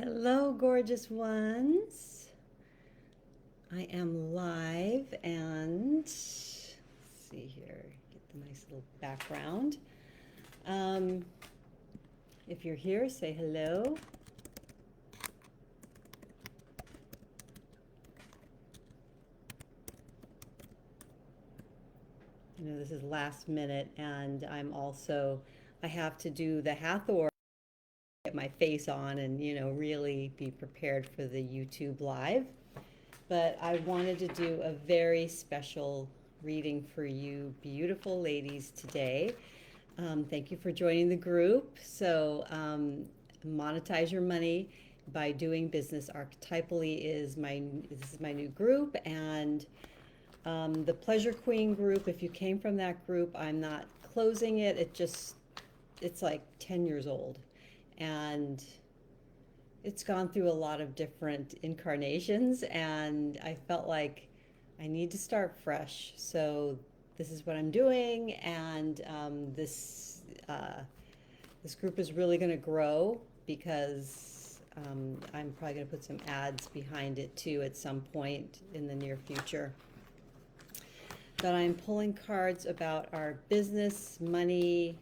Hello, gorgeous ones. I am live and let's see here, get the nice little background. Um, if you're here, say hello. I know this is last minute, and I have to do the Hathor, get my face on and, really be prepared for the YouTube live. But I wanted to do a very special reading for you beautiful ladies today. Thank you for joining the group. Monetize your money by doing business archetypally is this is my new group, and the Pleasure Queen group. If you came from that group, I'm not closing it. It's like 10 years old, and it's gone through a lot of different incarnations, and I felt like I need to start fresh. So this is what I'm doing, and this group is really going to grow because I'm probably going to put some ads behind it too at some point in the near future. But I'm pulling cards about our business, money,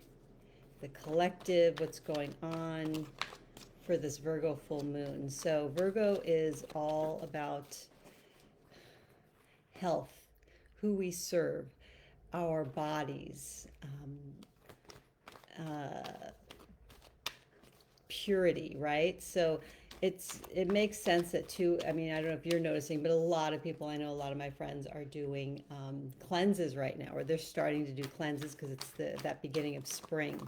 the collective, what's going on for this Virgo full moon. So Virgo is all about health, who we serve, our bodies, purity, right? So it makes sense that too. I mean, I don't know if you're noticing, but a lot of people, I know a lot of my friends are doing cleanses right now, or they're starting to do cleanses because it's that beginning of spring.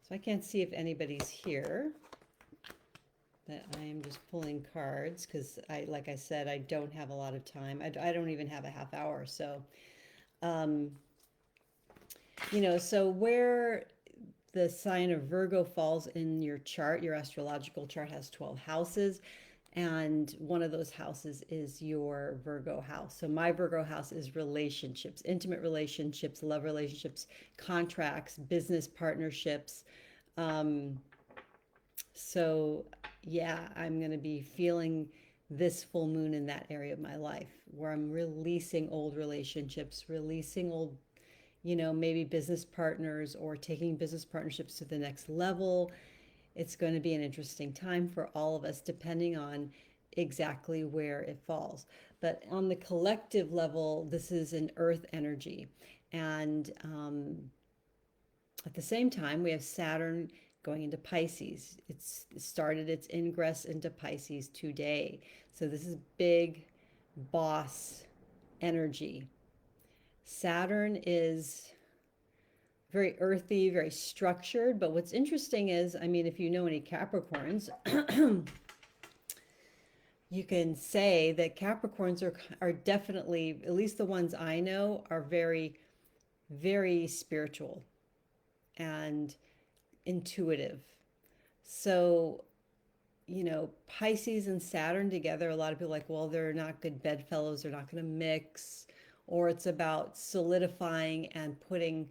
So I can't see if anybody's here. That I am just pulling cards because like I said, I don't have a lot of time. I don't even have a half hour. So, so where the sign of Virgo falls in your chart, your astrological chart has 12 houses, and one of those houses is your Virgo house. So my Virgo house is relationships, intimate relationships, love relationships, contracts, business partnerships. So yeah, I'm going to be feeling this full moon in that area of my life where I'm releasing old relationships, releasing old, maybe business partners, or taking business partnerships to the next level. It's going to be an interesting time for all of us, depending on exactly where it falls. But on the collective level, this is an earth energy. And at the same time, we have Saturn going into Pisces. It's started its ingress into Pisces today. So this is big boss energy. Saturn is very earthy, very structured. But what's interesting is, I mean, if you know any Capricorns, you can say that Capricorns are definitely, at least the ones I know, are very, very spiritual and intuitive. So, Pisces and Saturn together, a lot of people are like, well, they're not good bedfellows, they're not going to mix, or it's about solidifying and putting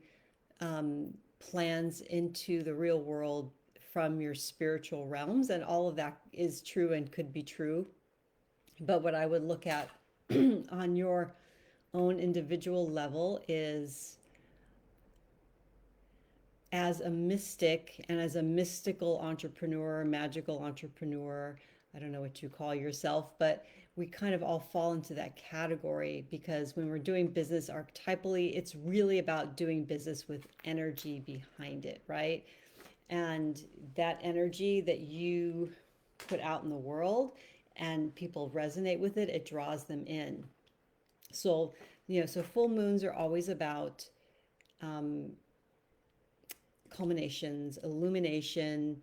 plans into the real world from your spiritual realms. And all of that is true and could be true. But what I would look at on your own individual level is, as a mystic and as a mystical entrepreneur, magical entrepreneur, I don't know what you call yourself, but we kind of all fall into that category because when we're doing business archetypally, it's really about doing business with energy behind it, right? And that energy that you put out in the world and people resonate with it, it draws them in. So, so full moons are always about culminations, illumination,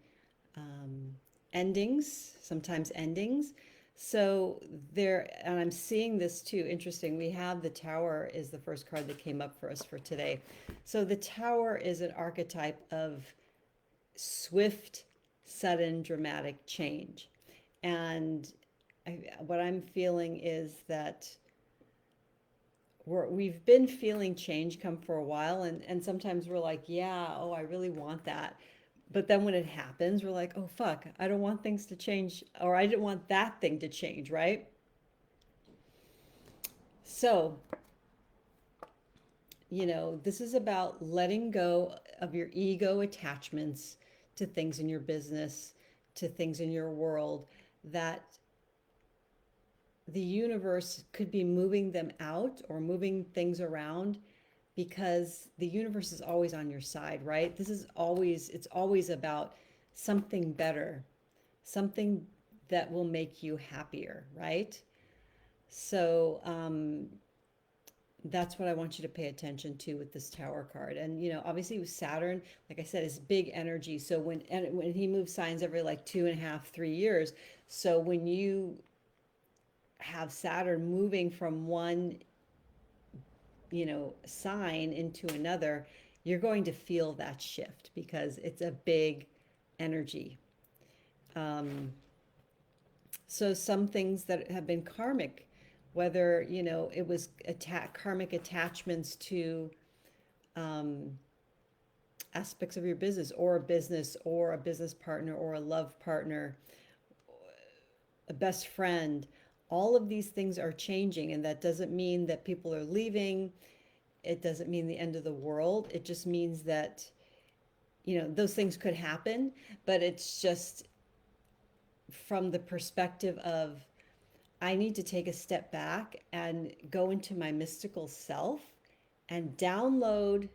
endings, sometimes endings. So there, and I'm seeing this too. Interesting. We have the Tower is the first card that came up for us for today. So the Tower is an archetype of swift, sudden, dramatic change. And what I'm feeling is that we've been feeling change come for a while, and sometimes we're like, yeah, oh, I really want that. But then when it happens, we're like, oh, fuck, I don't want things to change, or I didn't want that thing to change, right? So, this is about letting go of your ego attachments to things in your business, to things in your world, that the universe could be moving them out or moving things around because the universe is always on your side, right? It's always about something better, something that will make you happier, right? So, that's what I want you to pay attention to with this Tower card. And obviously with Saturn, like I said, is big energy. So when he moves signs every like 2.5, 3 years, so when you have Saturn moving from one sign into another, you're going to feel that shift because it's a big energy. Um, so some things that have been karmic, whether it was karmic attachments to um, aspects of your business or a business partner or a love partner, a best friend, all of these things are changing, and that doesn't mean that people are leaving. It doesn't mean the end of the world. It just means that those things could happen, but it's just from the perspective of, I need to take a step back and go into my mystical self and download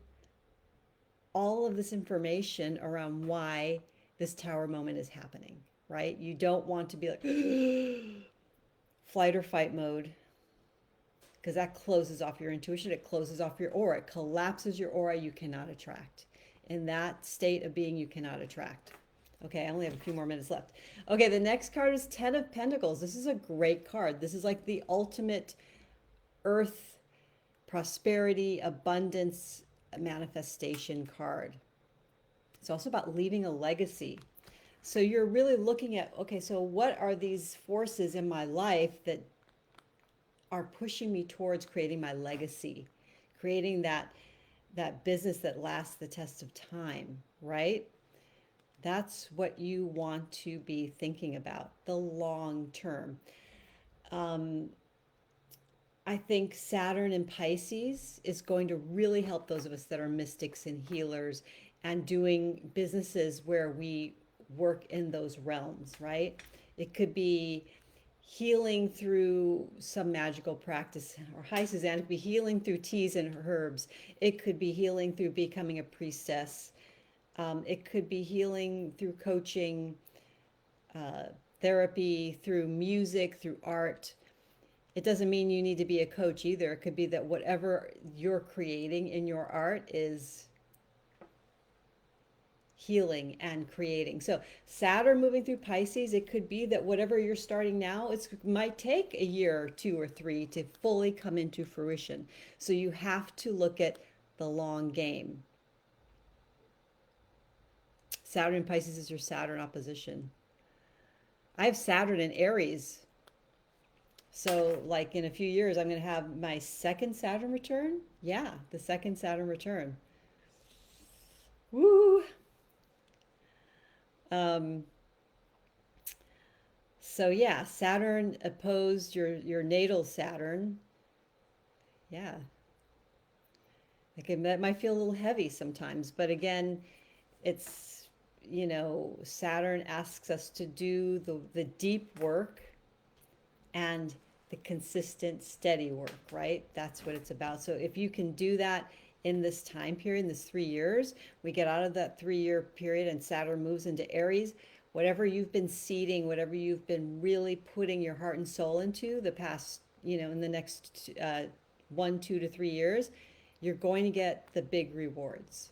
all of this information around why this tower moment is happening, right? You don't want to be like flight or fight mode, because that closes off your intuition. It closes off your aura. It collapses your aura. You cannot attract. In that state of being, you cannot attract. Okay, I only have a few more minutes left. Okay, the next card is Ten of Pentacles. This is a great card. This is like the ultimate earth, prosperity, abundance manifestation card. It's also about leaving a legacy. So you're really looking at, okay, so what are these forces in my life that are pushing me towards creating my legacy, creating that business that lasts the test of time, right? That's what you want to be thinking about, the long term. I think Saturn in Pisces is going to really help those of us that are mystics and healers and doing businesses where we work in those realms, right? It could be healing through some magical practice, or hi Suzanne, it could be healing through teas and herbs. It could be healing through becoming a priestess. It could be healing through coaching, therapy, through music, through art. It doesn't mean you need to be a coach either. It could be that whatever you're creating in your art is healing and creating. So Saturn moving through Pisces, it could be that whatever you're starting now, it might take a year or 2 or 3 to fully come into fruition. So you have to look at the long game. Saturn in Pisces is your Saturn opposition. I have Saturn in Aries. So like in a few years, I'm going to have my second Saturn return. Yeah, the second Saturn return. Woo! So yeah, Saturn opposed your natal Saturn. Yeah, that might feel a little heavy sometimes, but again, it's Saturn asks us to do the deep work and the consistent, steady work, right? That's what it's about. So if you can do that in this time period, in this 3 years, we get out of that 3 year period and Saturn moves into Aries. Whatever you've been seeding, whatever you've been really putting your heart and soul into the past, in the next 1, 2 to 3 years, you're going to get the big rewards.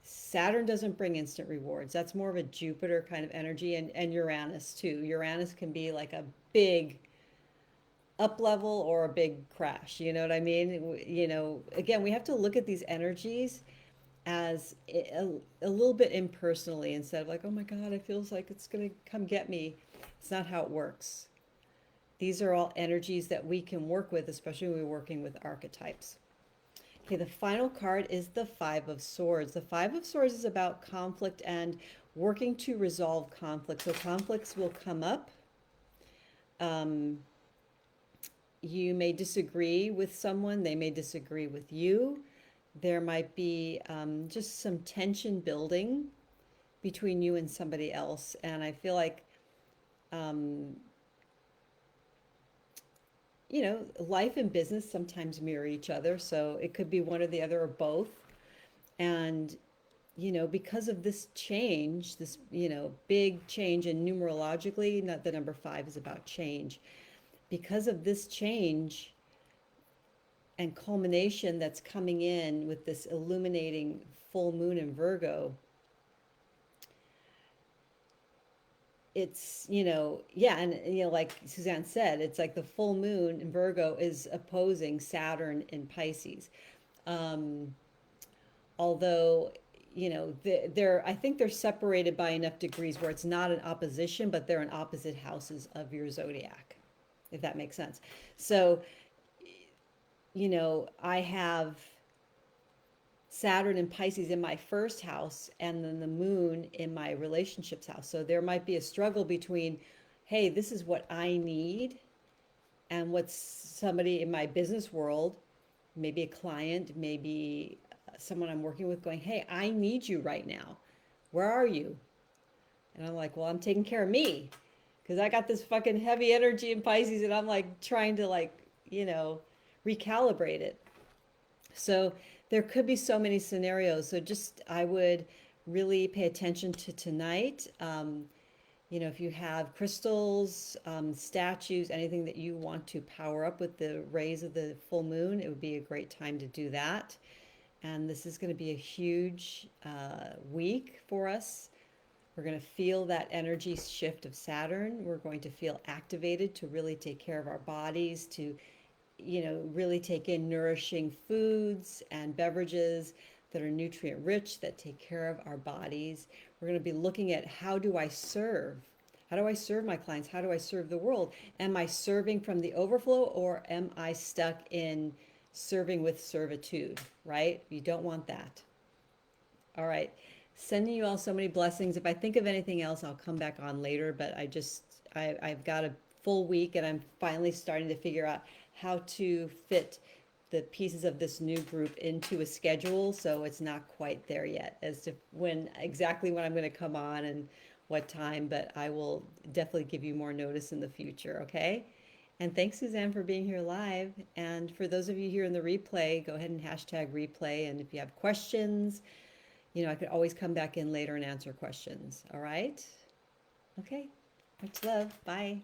Saturn doesn't bring instant rewards. That's more of a Jupiter kind of energy, and Uranus too. Uranus can be like a big up level or a big crash. You know what I mean? Again, we have to look at these energies as a little bit impersonally instead of like, oh my God, it feels like it's going to come get me. It's not how it works. These are all energies that we can work with, especially when we're working with archetypes. Okay, the final card is the Five of Swords. The Five of Swords is about conflict and working to resolve conflict. So conflicts will come up. Um, you may disagree with someone, they may disagree with you. There might be just some tension building between you and somebody else. And I feel like, um, life and business sometimes mirror each other. So it could be one or the other or both. And, because of this change, this, big change, and numerologically, not the number 5 is about change. Because of this change and culmination that's coming in with this illuminating full moon in Virgo, it's, yeah, and, like Suzanne said, it's like the full moon in Virgo is opposing Saturn in Pisces. Um, Although, they're, I think they're separated by enough degrees where it's not an opposition, but they're in opposite houses of your zodiac, if that makes sense. So, I have Saturn and Pisces in my first house and then the moon in my relationships house. So there might be a struggle between, hey, this is what I need, and what's somebody in my business world, maybe a client, maybe someone I'm working with, going, hey, I need you right now. Where are you? And I'm like, well, I'm taking care of me because I got this fucking heavy energy in Pisces, and I'm like trying to, like, recalibrate it. So there could be so many scenarios. So just, I would really pay attention to tonight. If you have crystals, statues, anything that you want to power up with the rays of the full moon, it would be a great time to do that. And this is going to be a huge week for us. We're going to feel that energy shift of Saturn. We're going to feel activated to really take care of our bodies, to really take in nourishing foods and beverages that are nutrient rich, that take care of our bodies. We're going to be looking at, how do I serve? How do I serve my clients? How do I serve the world? Am I serving from the overflow, or am I stuck in serving with servitude, right? You don't want that. All right. Sending you all so many blessings. If I think of anything else, I'll come back on later, but I've got a full week, and I'm finally starting to figure out how to fit the pieces of this new group into a schedule. So it's not quite there yet as to exactly when I'm going to come on and what time, but I will definitely give you more notice in the future. Okay. And thanks, Suzanne, for being here live. And for those of you here in the replay, go ahead and hashtag replay. And if you have questions, I could always come back in later and answer questions. All right. Okay. Much love. Bye.